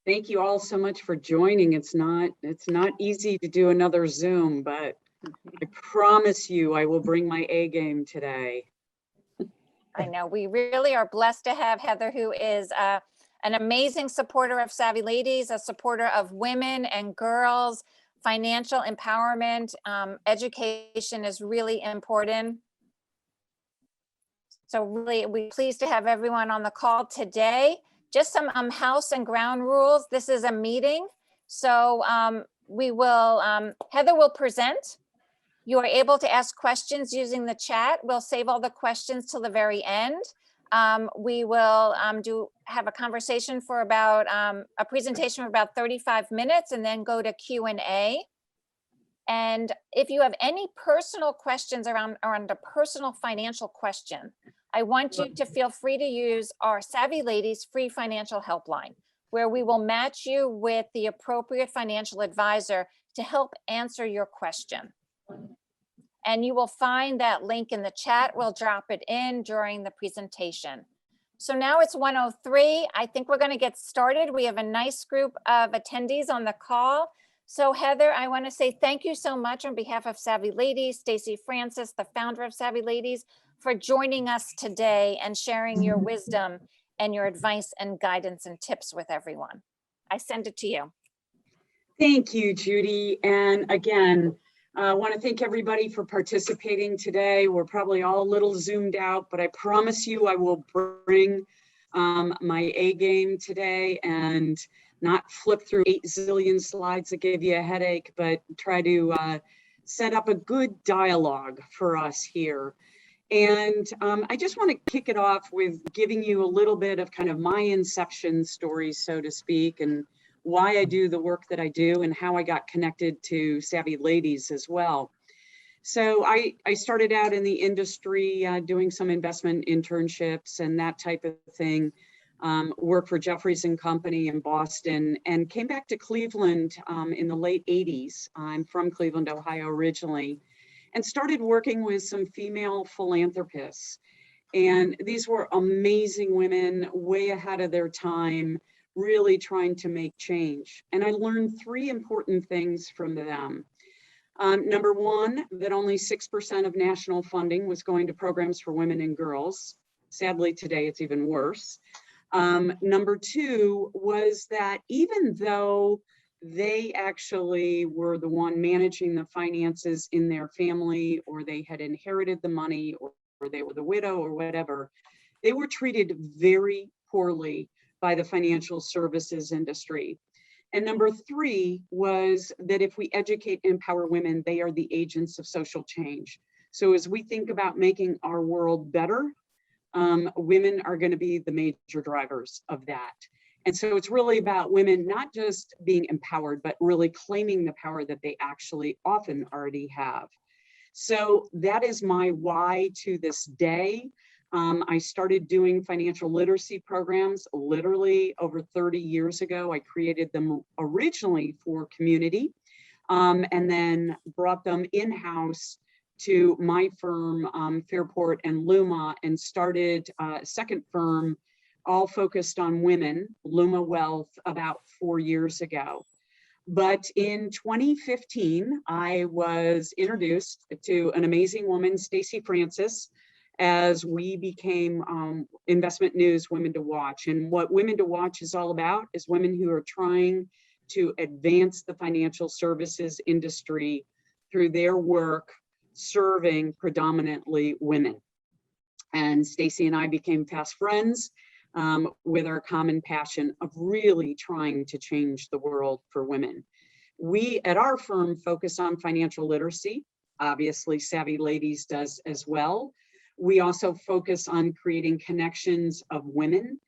Thank you all so much for joining. It's not easy to do another Zoom, but I promise you I will bring my A game today. I know we really are blessed to have Heather, who is an amazing supporter of Savvy Ladies, a supporter of women and girls, financial empowerment. Education is really important. So really, we're pleased to have everyone on the call today. Just some house and ground rules. This is a meeting. So Heather will present. You are able to ask questions using the chat. We'll save all the questions till the very end. We will have a conversation for about a presentation for about 35 minutes and then go to Q&A. And if you have any personal questions around a personal financial question, I want you to feel free to use our Savvy Ladies free financial helpline, where we will match you with the appropriate financial advisor to help answer your question. And you will find that link in the chat. We'll drop it in during the presentation. So now it's 1:03. I think we're going to get started. We have a nice group of attendees on the call. So Heather, I want to say thank you so much on behalf of Savvy Ladies, Stacey Francis, the founder of Savvy Ladies, for joining us today and sharing your wisdom and your advice and guidance and tips with everyone. I send it to you. Thank you, Judy. And again, I want to thank everybody for participating today. We're probably all a little zoomed out, but I promise you I will bring my A game today and not flip through 8 zillion slides that give you a headache, but try to set up a good dialogue for us here. And I just want to kick it off with giving you a little bit of kind of my inception story, so to speak, and why I do the work that I do and how I got connected to Savvy Ladies as well. So I started out in the industry doing some investment internships and that type of thing. Worked for Jeffries and Company in Boston and came back to Cleveland in the late 80s. I'm from Cleveland, Ohio originally, and started working with some female philanthropists. And these were amazing women, way ahead of their time, really trying to make change. And I learned 3 important things from them. Number one, that only 6% of national funding was going to programs for women and girls. Sadly, today it's even worse. Number 2 was that even though they actually were the one managing the finances in their family, or they had inherited the money, or they were the widow or whatever, they were treated very poorly by the financial services industry. And number 3 was that if we educate and empower women, they are the agents of social change. So as we think about making our world better, women are going to be the major drivers of that. And so it's really about women not just being empowered, but really claiming the power that they actually often already have. So that is my why to this day. I started doing financial literacy programs literally over 30 years ago. I created them originally for community and then brought them in-house to my firm, Fairport and Luma, and started a second firm all focused on women, Luma Wealth, about 4 years ago. But in 2015, I was introduced to an amazing woman, Stacey Francis, as we became Investment News Women to Watch. And what Women to Watch is all about is women who are trying to advance the financial services industry through their work serving predominantly women. And Stacey and I became fast friends with our common passion of really trying to change the world for women. We at our firm focus on financial literacy. Obviously, Savvy Ladies does as well. We also focus on creating connections of women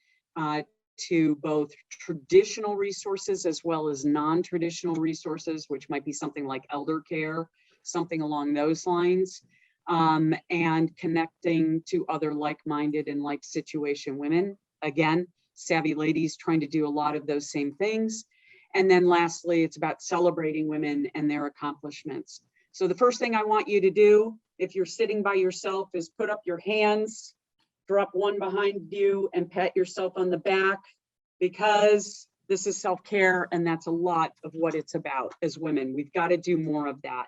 to both traditional resources as well as non-traditional resources, which might be something like elder care, something along those lines, and connecting to other like-minded and like situation women. Again, Savvy Ladies trying to do a lot of those same things. And then lastly, it's about celebrating women and their accomplishments. So the first thing I want you to do, if you're sitting by yourself, is put up your hands, drop one behind you, and pat yourself on the back, because This is self-care, and that's a lot of what it's about as women. We've got to do more of that.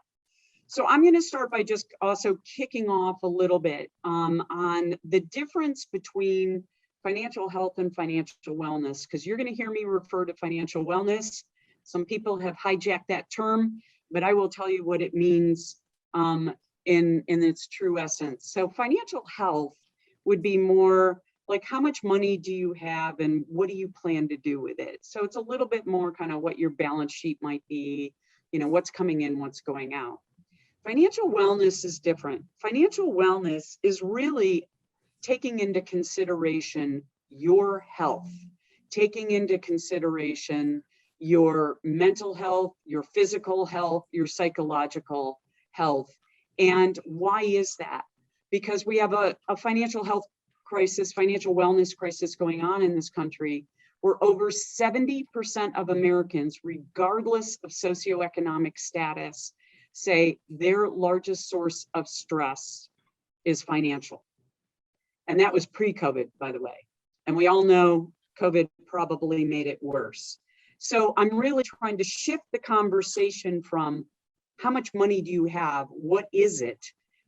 So I'm going to start by just also kicking off a little bit on the difference between financial health and financial wellness, because you're going to hear me refer to financial wellness. Some people have hijacked that term, but I will tell you what it means in its true essence. So financial health would be more like, how much money do you have and what do you plan to do with it? So it's a little bit more kind of what your balance sheet might be, you know, what's coming in, what's going out. Financial wellness is different. Financial wellness is really taking into consideration your health, taking into consideration your mental health, your physical health, your psychological health. And why is that? Because we have a financial health crisis, financial wellness crisis going on in this country, where over 70% of Americans, regardless of socioeconomic status, say their largest source of stress is financial. And that was pre-COVID, by the way. And we all know COVID probably made it worse. So I'm really trying to shift the conversation from how much money do you have, what is it,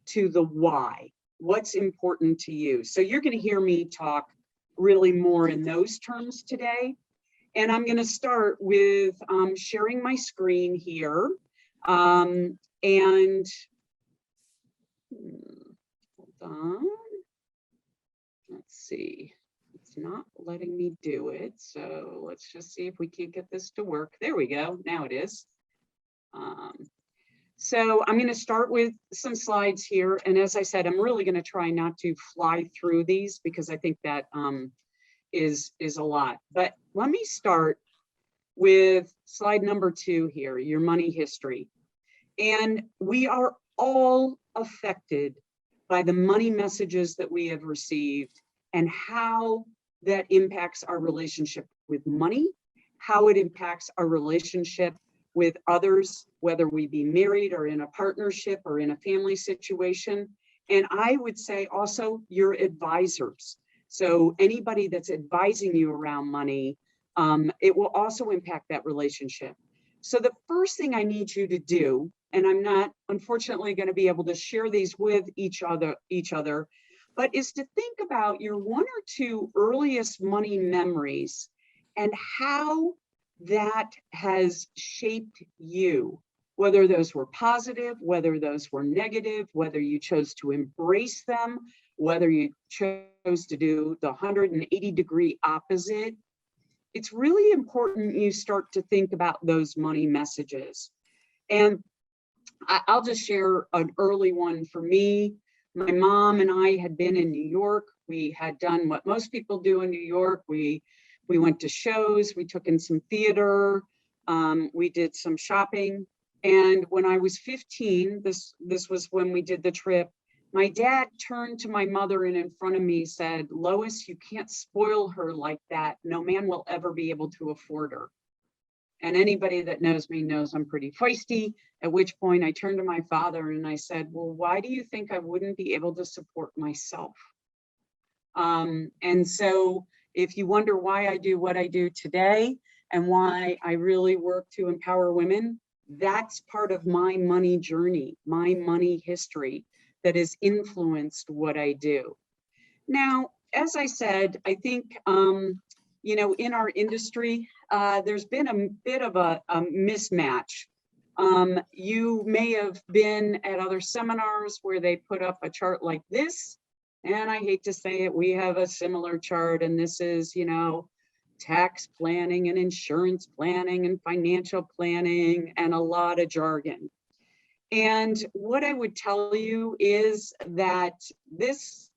to the why, what's important to you. So you're going to hear me talk really more in those terms today. And I'm going to start with sharing my screen here. And hold on, let's see, it's not letting me do it. So let's just see if we can't get this to work. There we go, now it is. So I'm going to start with some slides here. And as I said, I'm really going to try not to fly through these because I think that is a lot. But let me start with slide number 2 here, your money history. And we are all affected by the money messages that we have received and how that impacts our relationship with money, how it impacts our relationship with others, whether we be married or in a partnership or in a family situation. And I would say also your advisors. So anybody that's advising you around money, it will also impact that relationship. So the first thing I need you to do, and I'm not unfortunately going to be able to share these with each other, but is to think about your 1 or 2 earliest money memories and how that has shaped you, whether those were positive, whether those were negative, whether you chose to embrace them, whether you chose to do the 180-degree opposite. It's really important you start to think about those money messages. And I'll just share an early one for me. My mom and I had been in New York. We had done what most people do in New York. We went to shows, we took in some theater, we did some shopping. And when I was 15, this was when we did the trip, my dad turned to my mother and in front of me said, "Lois, you can't spoil her like that. No man will ever be able to afford her." And anybody that knows me knows I'm pretty feisty, at which point I turned to my father and I said, "Well, why do you think I wouldn't be able to support myself?" And so if you wonder why I do what I do today and why I really work to empower women, that's part of my money journey, my money history that has influenced what I do. Now, as I said, I think, you know, in our industry, there's been a bit of a mismatch. You may have been at other seminars where they put up a chart like this, and I hate to say it, we have a similar chart, and this is, you know, tax planning and insurance planning and financial planning and a lot of jargon. And what I would tell you is that this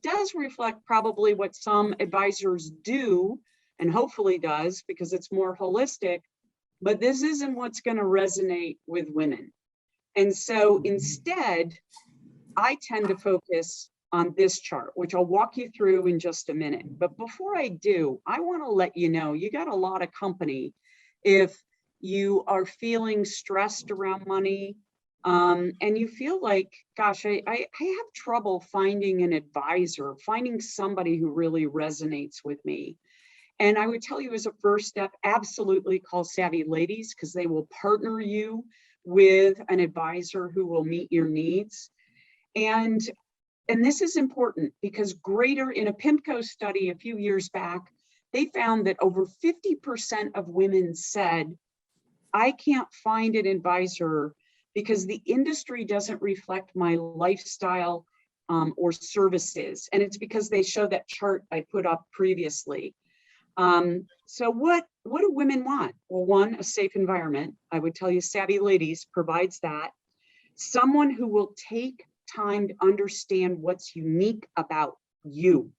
does reflect probably what some advisors do, and hopefully does, because it's more holistic, but this isn't what's going to resonate with women. And so instead, I tend to focus on this chart, which I'll walk you through in just a minute. But before I do, I want to let you know, you got a lot of company if you are feeling stressed around money, and you feel like, gosh, I have trouble finding an advisor, finding somebody who really resonates with me. And I would tell you as a first step, absolutely call Savvy Ladies, because they will partner you with an advisor who will meet your needs. And this is important because in a PIMCO study a few years back, they found that over 50% of women said, I can't find an advisor because the industry doesn't reflect my lifestyle or services. And it's because they show that chart I put up previously. So what do women want? Well, one, a safe environment. I would tell you Savvy Ladies provides that. Someone who will take time to understand what's unique about you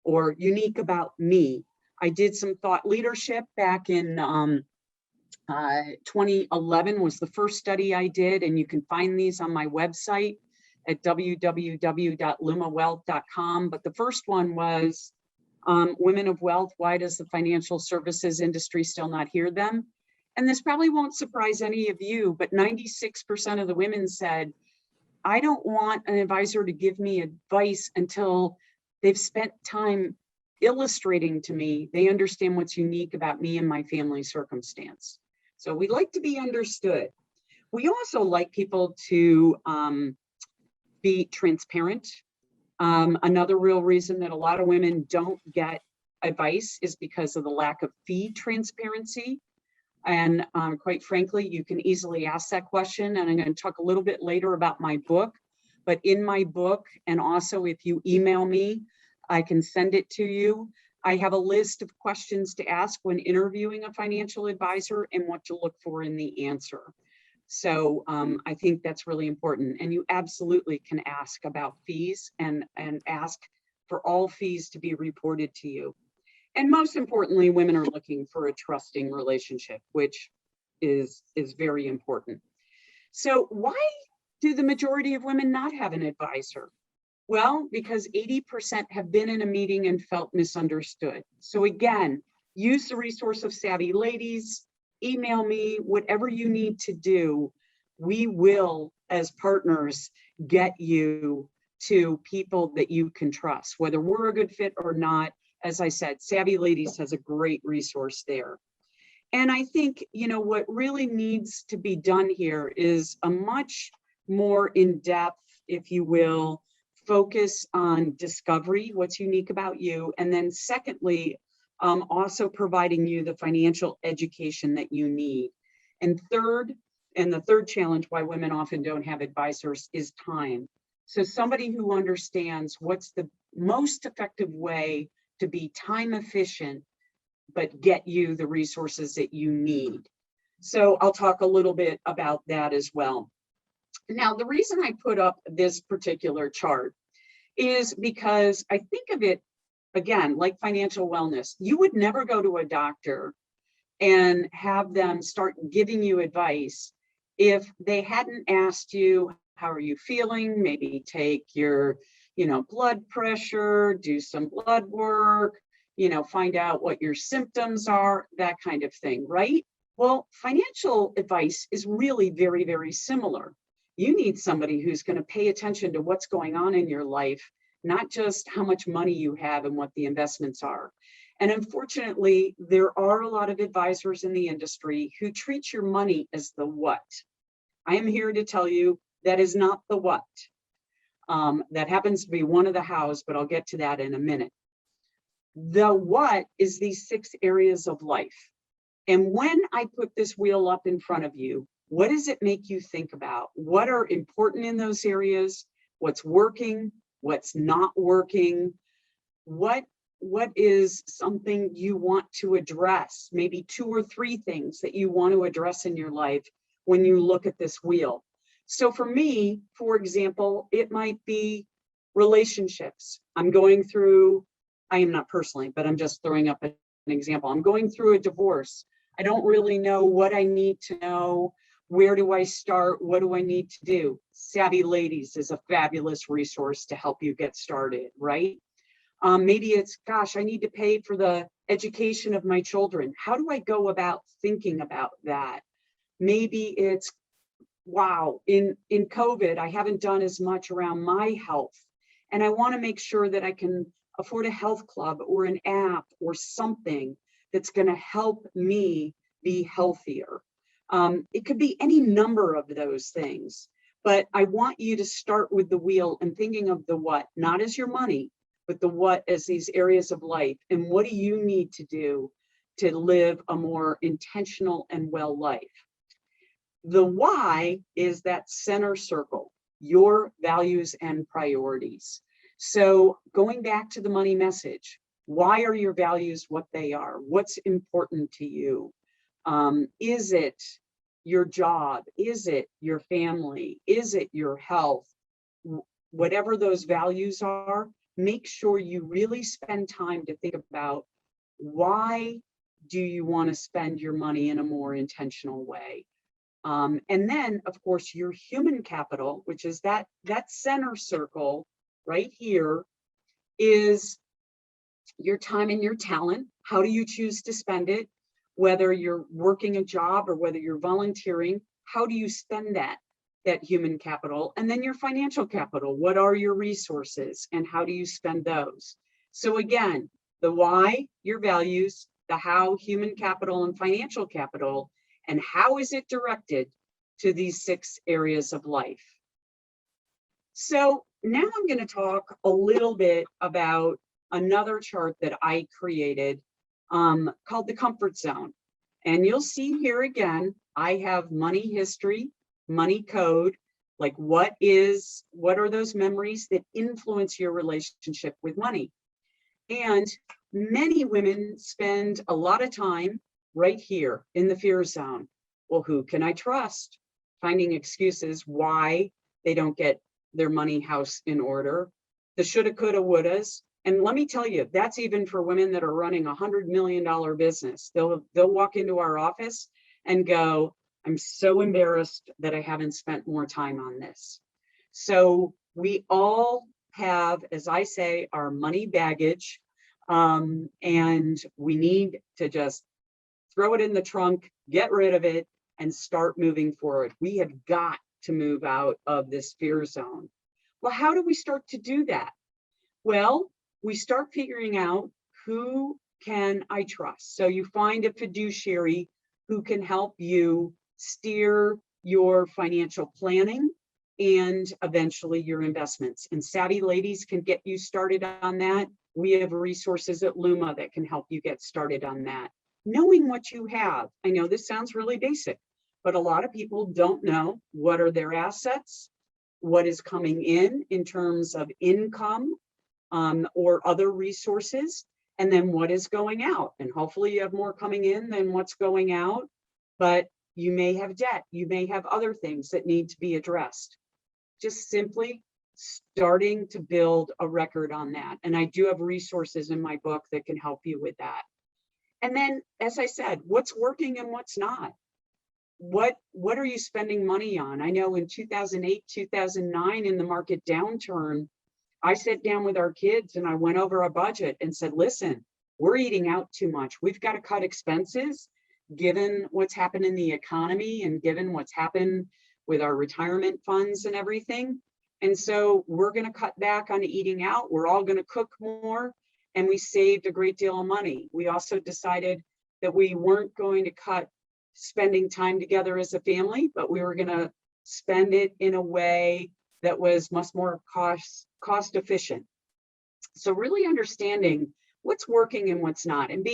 or unique about me. I did some thought leadership back in 2011 was the first study I did, and you can find these on my website at www.lumawealth.com. But the first one was Women of Wealth, why does the financial services industry still not hear them? And this probably won't surprise any of you, but 96% of the women said, I don't want an advisor to give me advice until they've spent time illustrating to me, they understand what's unique about me and my family circumstance. So we like to be understood. We also like people to be transparent. Another real reason that a lot of women don't get advice is because of the lack of fee transparency. And quite frankly, you can easily ask that question. And I'm going to talk a little bit later about my book. But in my book, and also if you email me, I can send it to you. I have a list of questions to ask when interviewing a financial advisor and what to look for in the answer. So I think that's really important. And you absolutely can ask about fees and ask for all fees to be reported to you. And most importantly, women are looking for a trusting relationship, which is very important. So why do the majority of women not have an advisor? Well, because 80% have been in a meeting and felt misunderstood. So again, use the resource of Savvy Ladies, email me, whatever you need to do. We will, as partners, get you to people that you can trust, whether we're a good fit or not. As I said, Savvy Ladies has a great resource there. And I think, what really needs to be done here is a much more in-depth, if you will, focus on discovery, what's unique about you. And then secondly, also providing you the financial education that you need. And the third challenge why women often don't have advisors is time. So somebody who understands what's the most effective way to be time efficient, but get you the resources that you need. So I'll talk a little bit about that as well. Now, the reason I put up this particular chart is because I think of it, again, like financial wellness. You would never go to a doctor and have them start giving you advice if they hadn't asked you, how are you feeling? Maybe take your, blood pressure, do some blood work, find out what your symptoms are, that kind of thing, right? Well, financial advice is really very, very similar. You need somebody who's going to pay attention to what's going on in your life, not just how much money you have and what the investments are. And unfortunately, there are a lot of advisors in the industry who treat your money as the what. I am here to tell you that is not the what. That happens to be one of the hows, but I'll get to that in a minute. The what is these 6 areas of life. And when I put this wheel up in front of you, what does it make you think about? What are important in those areas? What's working? What's not working? What is something you want to address? Maybe 2 or 3 things that you want to address in your life when you look at this wheel. So for me, for example, it might be relationships. I am not personally, but I'm just throwing up an example. I'm going through a divorce. I don't really know what I need to know. Where do I start? What do I need to do? Savvy Ladies is a fabulous resource to help you get started, right? Maybe it's, gosh, I need to pay for the education of my children. How do I go about thinking about that? Maybe it's, wow, in COVID, I haven't done as much around my health. And I want to make sure that I can afford a health club or an app or something that's going to help me be healthier. It could be any number of those things, but I want you to start with the wheel and thinking of the what, not as your money, but the what as these areas of life. And what do you need to do to live a more intentional and well life? The why is that center circle, your values and priorities. So going back to the money message, why are your values what they are? What's important to you? Is it your job? Is it your family? Is it your health? Whatever those values are, make sure you really spend time to think about why do you want to spend your money in a more intentional way? And then, of course, your human capital, which is that center circle right here, is your time and your talent. How do you choose to spend it? Whether you're working a job or whether you're volunteering, how do you spend that human capital? And then your financial capital. What are your resources and how do you spend those? So again, the why, your values, the how, human capital and financial capital, and how is it directed to these 6 areas of life? So now I'm going to talk a little bit about another chart that I created called the comfort zone. And you'll see here again, I have money history, money code, like what are those memories that influence your relationship with money? And many women spend a lot of time right here in the fear zone. Well, who can I trust? Finding excuses why they don't get their money house in order, the shoulda, coulda, wouldas. And let me tell you, that's even for women that are running a $100 million business. They'll walk into our office and go, I'm so embarrassed that I haven't spent more time on this. So we all have, as I say, our money baggage, and we need to just throw it in the trunk, get rid of it, and start moving forward. We have got to move out of this fear zone. Well, how do we start to do that? Well, we start figuring out who can I trust. So you find a fiduciary who can help you steer your financial planning and eventually your investments. And Savvy Ladies can get you started on that. We have resources at Luma that can help you get started on that. Knowing what you have. I know this sounds really basic, but a lot of people don't know what are their assets, what is coming in terms of income or other resources, and then what is going out. And hopefully you have more coming in than what's going out, but you may have debt, you may have other things that need to be addressed. Just simply starting to build a record on that. And I do have resources in my book that can help you with that. And then, as I said, what's working and what's not? What are you spending money on? I know in 2008, 2009, in the market downturn, I sat down with our kids and I went over a budget and said, listen, we're eating out too much. We've got to cut expenses, given what's happened in the economy and given what's happened with our retirement funds and everything. And so we're going to cut back on eating out. We're all going to cook more. And we saved a great deal of money. We also decided that we weren't going to cut spending time together as a family, but we were going to spend it in a way that was much more cost efficient. So really understanding what's working and what's not, and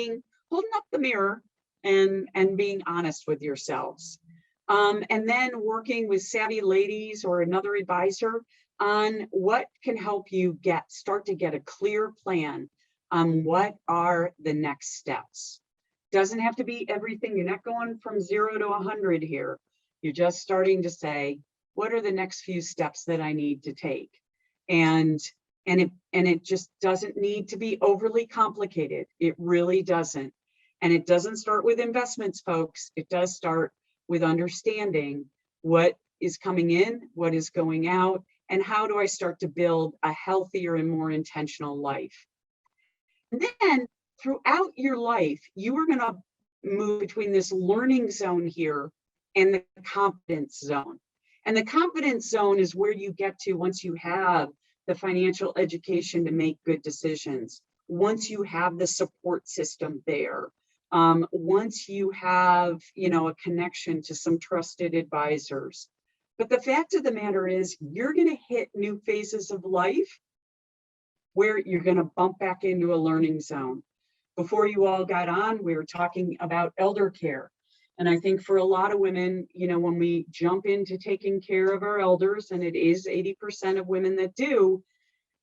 holding up the mirror and being honest with yourselves. And then working with Savvy Ladies or another advisor on what can help you start to get a clear plan on what are the next steps. Doesn't have to be everything. You're not going from 0 to 100 here. You're just starting to say, what are the next few steps that I need to take? And it just doesn't need to be overly complicated. It really doesn't. And it doesn't start with investments, folks. It does start with understanding what is coming in, what is going out, and how do I start to build a healthier and more intentional life. And then throughout your life, you are going to move between this learning zone here and the confidence zone. And the confidence zone is where you get to once you have the financial education to make good decisions, once you have the support system there, once you have, a connection to some trusted advisors. But the fact of the matter is, you're going to hit new phases of life where you're going to bump back into a learning zone. Before you all got on, we were talking about elder care. And I think for a lot of women, when we jump into taking care of our elders, and it is 80% of women that do,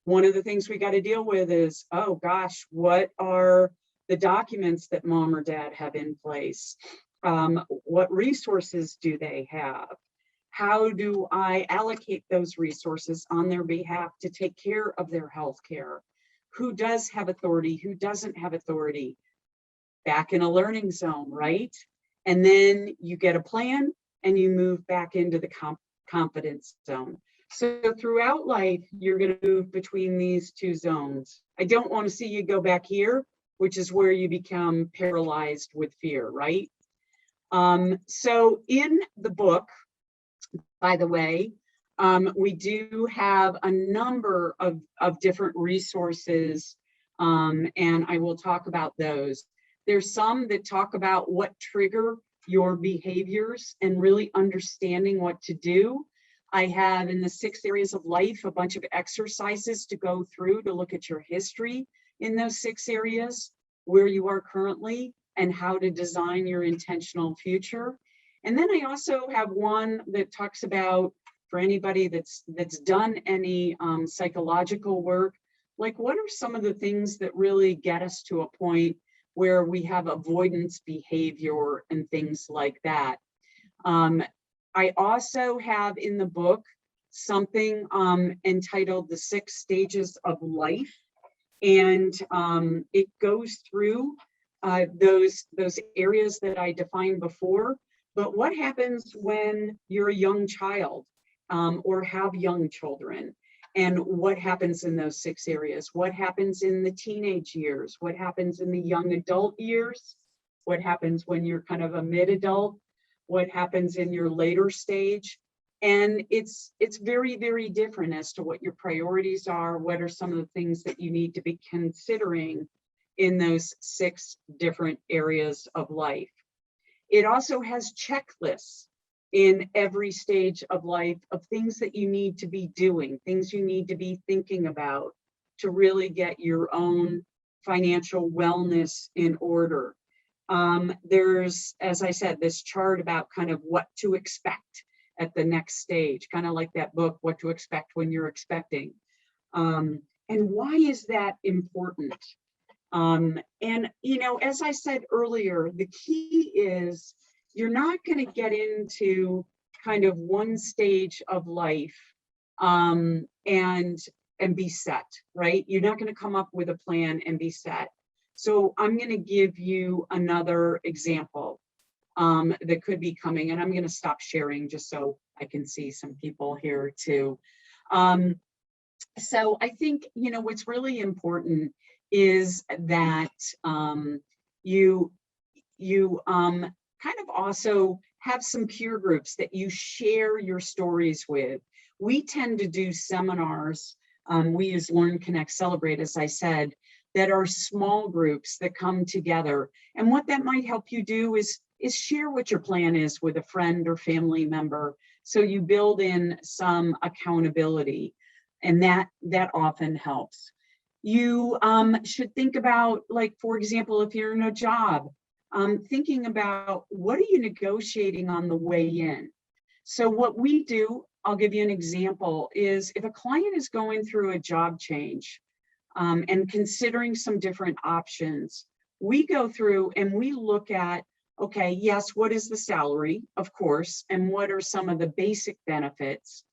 one of the things we got to deal with is, oh gosh, what are the documents that mom or dad have in place? What resources do they have? How do I allocate those resources on their behalf to take care of their health care? Who does have authority? Who doesn't have authority? Back in a learning zone, right? And then you get a plan and you move back into the confidence zone. So throughout life, you're going to move between these two zones. I don't want to see you go back here, which is where you become paralyzed with fear, right? So in the book, by the way, we do have a number of different resources, and I will talk about those. There's some that talk about what trigger your behaviors and really understanding what to do. I have in the 6 areas of life a bunch of exercises to go through to look at your history in those 6 areas, where you are currently, and how to design your intentional future. And then I also have one that talks about, for anybody that's done any psychological work, like what are some of the things that really get us to a point where we have avoidance behavior and things like that. I also have in the book something entitled The 6 Stages of Life. And it goes through those areas that I defined before. But what happens when you're a young child or have young children? And what happens in those 6 areas? What happens in the teenage years? What happens in the young adult years? What happens when you're kind of a mid-adult? What happens in your later stage? And it's very, very different as to what your priorities are. What are some of the things that you need to be considering in those 6 different areas of life? It also has checklists in every stage of life of things that you need to be doing, things you need to be thinking about to really get your own financial wellness in order. There's, as I said, this chart about kind of what to expect at the next stage, kind of like that book, What to Expect When You're Expecting. And why is that important? And, as I said earlier, the key is you're not going to get into kind of one stage of life and be set, right? You're not going to come up with a plan and be set. So I'm going to give you another example that could be coming, and I'm going to stop sharing just so I can see some people here too. So I think, what's really important is that you kind of also have some peer groups that you share your stories with. We tend to do seminars, we use Learn, Connect, Celebrate, as I said, that are small groups that come together. And what that might help you do is share what your plan is with a friend or family member, so you build in some accountability, and that often helps. You should think about, like, for example, if you're in a job, thinking about what are you negotiating on the way in. So what we do, I'll give you an example, is if a client is going through a job change and considering some different options, we go through and we look at, okay, yes, what is the salary, of course, and what are some of the basic benefits,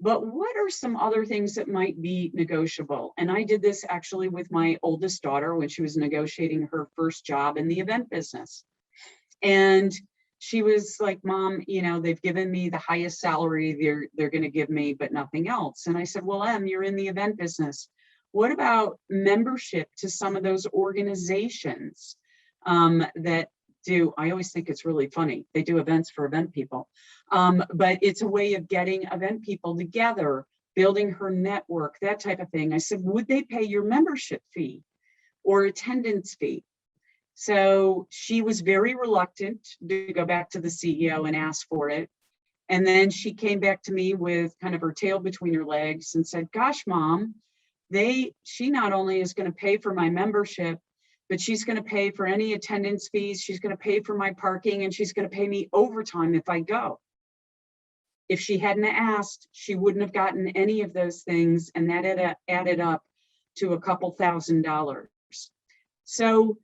but what are some other things that might be negotiable? And I did this actually with my oldest daughter when she was negotiating her first job in the event business. And she was like, Mom, they've given me the highest salary they're going to give me, but nothing else. And I said, well, Em, you're in the event business. What about membership to some of those organizations that do, I always think it's really funny, they do events for event people, but it's a way of getting event people together building her network, that type of thing. I said, would they pay your membership fee or attendance fee? So she was very reluctant to go back to the CEO and ask for it. And then she came back to me with kind of her tail between her legs and said, gosh, Mom, she not only is going to pay for my membership, but she's going to pay for any attendance fees. She's going to pay for my parking, and she's going to pay me overtime if I go. If she hadn't asked, she wouldn't have gotten any of those things. And that added up to a couple $1,000s. So,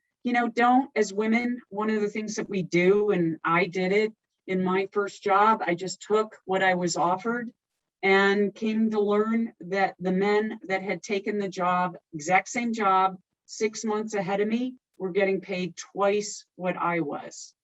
don't, as women, one of the things that we do, and I did it in my first job, I just took what I was offered and came to learn that the men that had taken the job, exact same job, 6 months ahead of me, were getting paid twice what I was.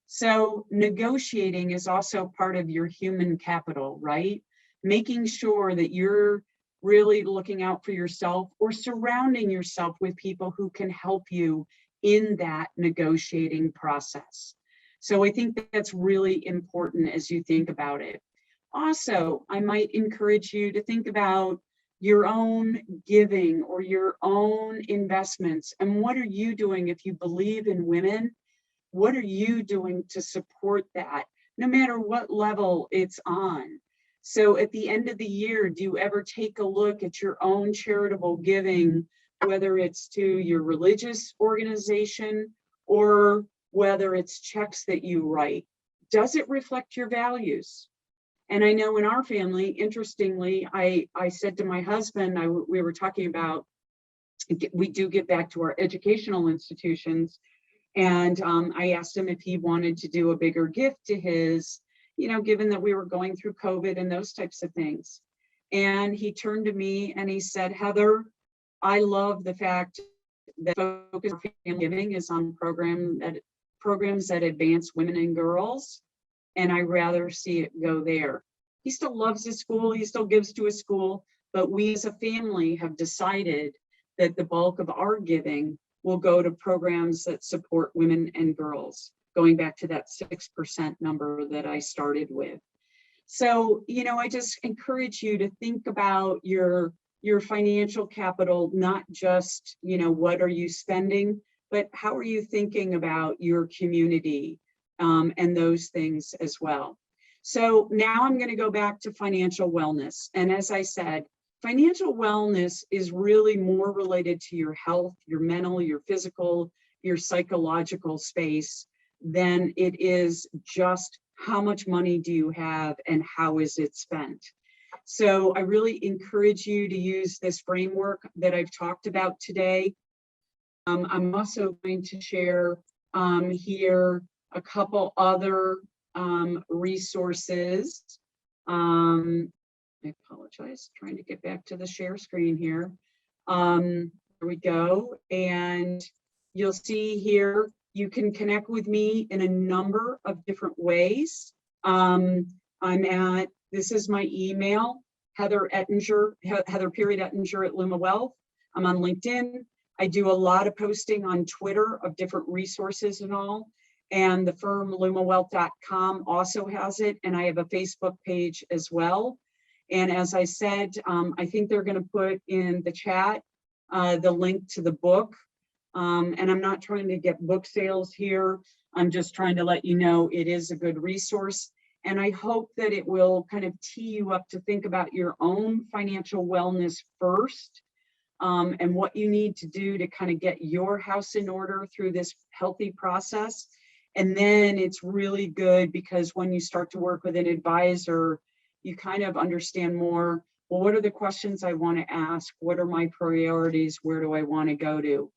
So negotiating is also part of your human capital, right? Making sure that you're really looking out for yourself or surrounding yourself with people who can help you in that negotiating process. So I think that's really important as you think about it. Also, I might encourage you to think about your own giving or your own investments. And what are you doing if you believe in women? What are you doing to support that, no matter what level it's on? So at the end of the year, do you ever take a look at your own charitable giving, whether it's to your religious organization or whether it's checks that you write? Does it reflect your values? And I know in our family, interestingly, I said to my husband, we were talking about, we do give back to our educational institutions. And I asked him if he wanted to do a bigger gift to his, given that we were going through COVID and those types of things. And he turned to me and he said, Heather, I love the fact that focus on family giving is on programs that advance women and girls. And I rather see it go there. He still loves his school. He still gives to his school. But we as a family have decided that the bulk of our giving will go to programs that support women and girls, going back to that 6% number that I started with. So, I just encourage you to think about your financial capital, not just, what are you spending, but how are you thinking about your community and those things as well. So now I'm going to go back to financial wellness. And as I said, financial wellness is really more related to your health, your mental, your physical, your psychological space than it is just how much money do you have and how is it spent. So I really encourage you to use this framework that I've talked about today. I'm also going to share here a couple other resources. I apologize, trying to get back to the share screen here. There we go. And you'll see here, you can connect with me in a number of different ways. This is my email, Heather Ettinger, Heather.Ettinger at Luma Wealth. I'm on LinkedIn. I do a lot of posting on Twitter of different resources and all. And the firm lumawealth.com also has it. And I have a Facebook page as well. And as I said, I think they're going to put in the chat the link to the book. And I'm not trying to get book sales here. I'm just trying to let you know it is a good resource. And I hope that it will kind of tee you up to think about your own financial wellness first, and what you need to do to kind of get your house in order through this healthy process. And then it's really good because when you start to work with an advisor, you kind of understand more, well, what are the questions I want to ask? What are my priorities? Where do I want to go to?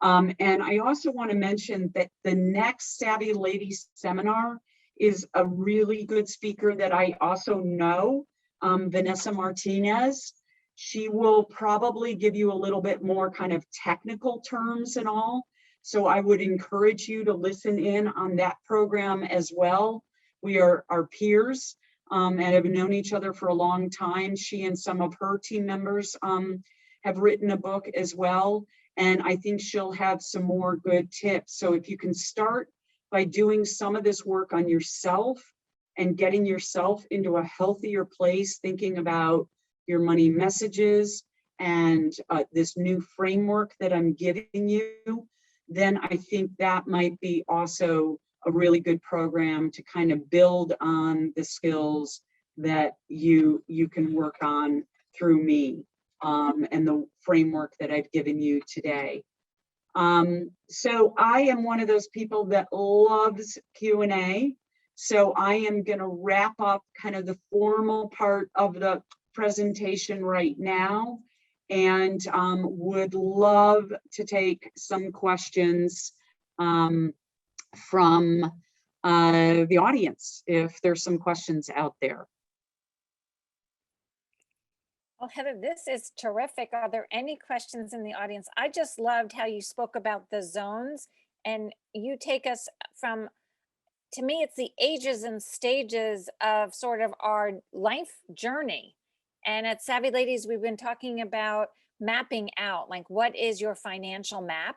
And I also want to mention that the next Savvy Ladies seminar is a really good speaker that I also know, Vanessa Martinez. She will probably give you a little bit more kind of technical terms and all. So I would encourage you to listen in on that program as well. We are our peers and have known each other for a long time. She and some of her team members have written a book as well. And I think she'll have some more good tips. So if you can start by doing some of this work on yourself and getting yourself into a healthier place, thinking about your money messages and this new framework that I'm giving you, then I think that might be also a really good program to kind of build on the skills that you can work on through me, and the framework that I've given you today. So I am one of those people that loves Q&A. So I am going to wrap up kind of the formal part of the presentation right now, and would love to take some questions from the audience, if there's some questions out there. Well, Heather, this is terrific. Are there any questions in the audience? I just loved how you spoke about the zones, and you take us from, to me, it's the ages and stages of sort of our life journey. And at Savvy Ladies, we've been talking about mapping out, like, what is your financial map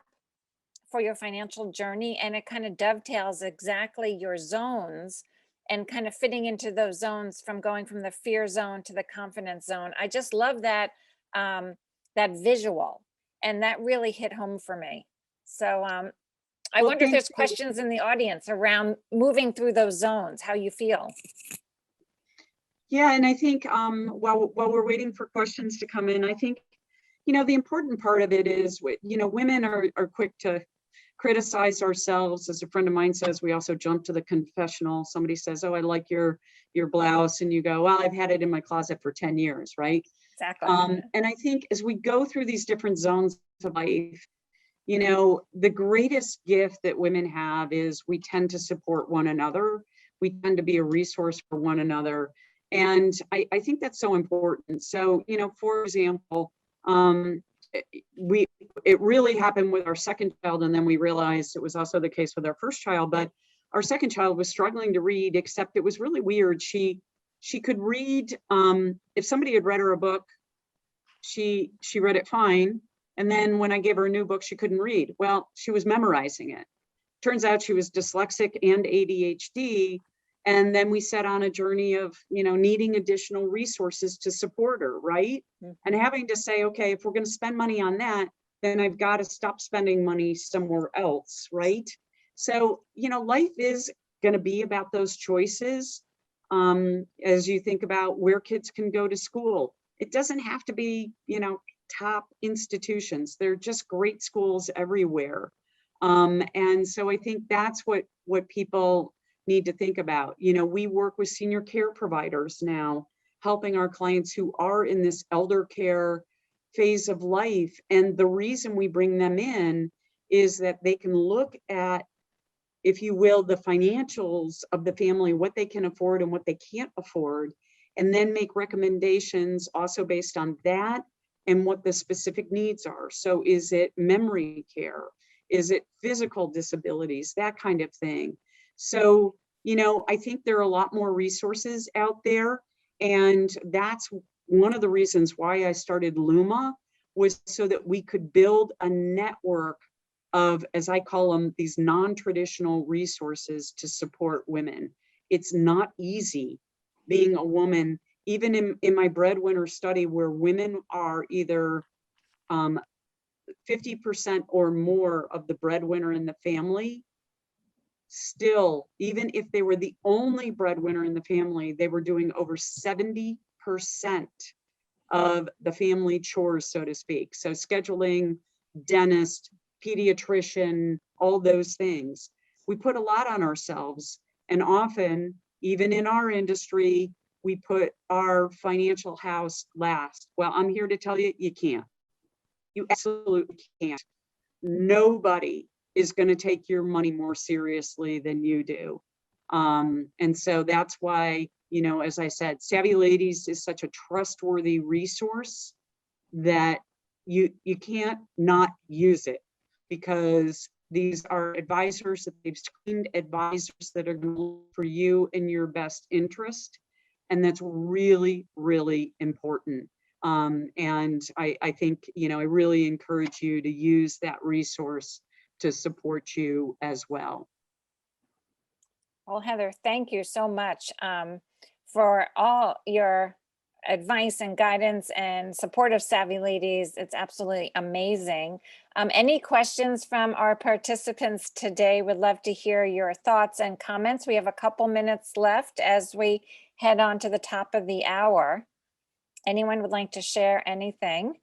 for your financial journey? And it kind of dovetails exactly your zones and kind of fitting into those zones, from going from the fear zone to the confidence zone. I just love that, that visual, and that really hit home for me. So I Well, wonder if thank there's you. questions in the audience around moving through those zones, how you feel. Yeah, and I think while we're waiting for questions to come in, I think, you know, the important part of it is, you know, women are quick to criticize ourselves. As a friend of mine says, we also jump to the confessional. Somebody says, oh, I like your blouse, and you go, well, I've had it in my closet for 10 years, right? Exactly. And I think as we go through these different zones of life, you know, the greatest gift that women have is we tend to support one another. We tend to be a resource for one another. And I think that's so important. So, you know, for example, it really happened with our second child, and then we realized it was also the case with our first child. But our second child was struggling to read, except it was really weird. She could read, if somebody had read her a book, she read it fine. And then when I gave her a new book, she couldn't read. Well, she was memorizing it. Turns out she was dyslexic and ADHD. And then we set on a journey of, you know, needing additional resources to support her, right? Mm-hmm. And having to say, okay, if we're going to spend money on that, then I've got to stop spending money somewhere else, right? So, you know, life is going to be about those choices. As you think about where kids can go to school, it doesn't have to be, you know, top institutions. They're just great schools everywhere. And so I think that's what people need to think about. You know, we work with senior care providers now, helping our clients who are in this elder care phase of life. And the reason we bring them in is that they can look at, if you will, the financials of the family, what they can afford and what they can't afford, and then make recommendations also based on that and what the specific needs are. So is it memory care? Is it physical disabilities? That kind of thing. So, you know, I think there are a lot more resources out there. And that's one of the reasons why I started Luma, was so that we could build a network of, as I call them, these non-traditional resources to support women. It's not easy being a woman, even in my breadwinner study, where women are either 50% or more of the breadwinner in the family. Still, even if they were the only breadwinner in the family, they were doing over 70% of the family chores, so to speak. So scheduling, dentist, pediatrician, all those things. We put a lot on ourselves, and often, even in our industry, we put our financial house last. Well, I'm here to tell you, you can't. You absolutely can't. Nobody is going to take your money more seriously than you do. And so that's why, you know, as I said, Savvy Ladies is such a trustworthy resource that you can't not use it, because these are advisors that they've screened, advisors that are going to look for you in your best interest. And that's really, really important. And I think, you know, I really encourage you to use that resource to support you as well. Well, Heather, thank you so much for all your advice and guidance and support of Savvy Ladies. It's absolutely amazing. Any questions from our participants today? Would love to hear your thoughts and comments. We have a couple minutes left as we head on to the top of the hour. Anyone would like to share anything?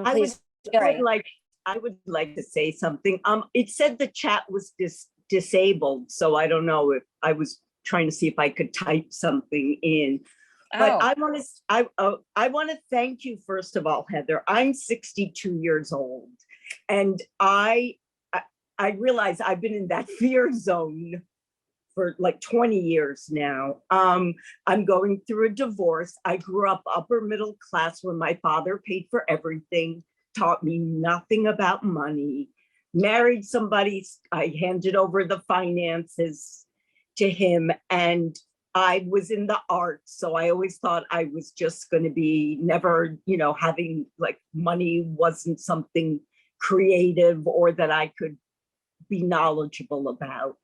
Please. I would like to say something. It said the chat was disabled, so I don't know if I was trying to see if I could type something in. But I want to thank you, first of all, Heather. I'm 62 years old, and I realize I've been in that fear zone for like 20 years now. I'm going through a divorce. I grew up upper middle class where my father paid for everything, taught me nothing about money, married somebody, I handed over the finances to him, and I was in the arts. So I always thought I was just going to be never, having like money wasn't something creative or that I could be knowledgeable about.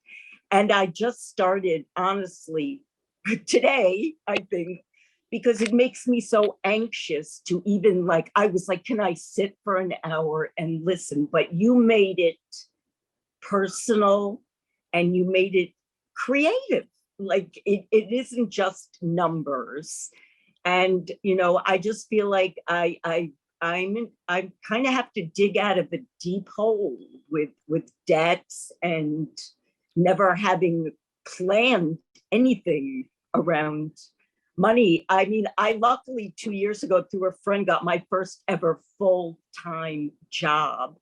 And I just started, honestly, today, I think, because it makes me so anxious to even I was like, can I sit for an hour and listen? But you made it personal and you made it creative. Like it isn't just numbers. And, I just feel like I kind of have to dig out of a deep hole with debts and never having planned anything around money. I mean, I luckily 2 years ago through a friend got my first ever full-time job.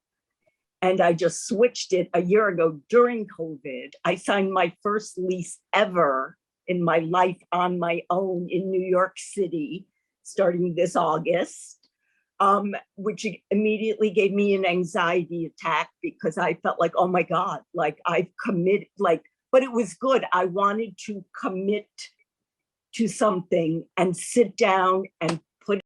And I just switched it a year ago during COVID. I signed my first lease ever in my life on my own in New York City, starting this August, which immediately gave me an anxiety attack because I felt like, oh my God, like I've committed, but it was good. I wanted to commit to something and sit down and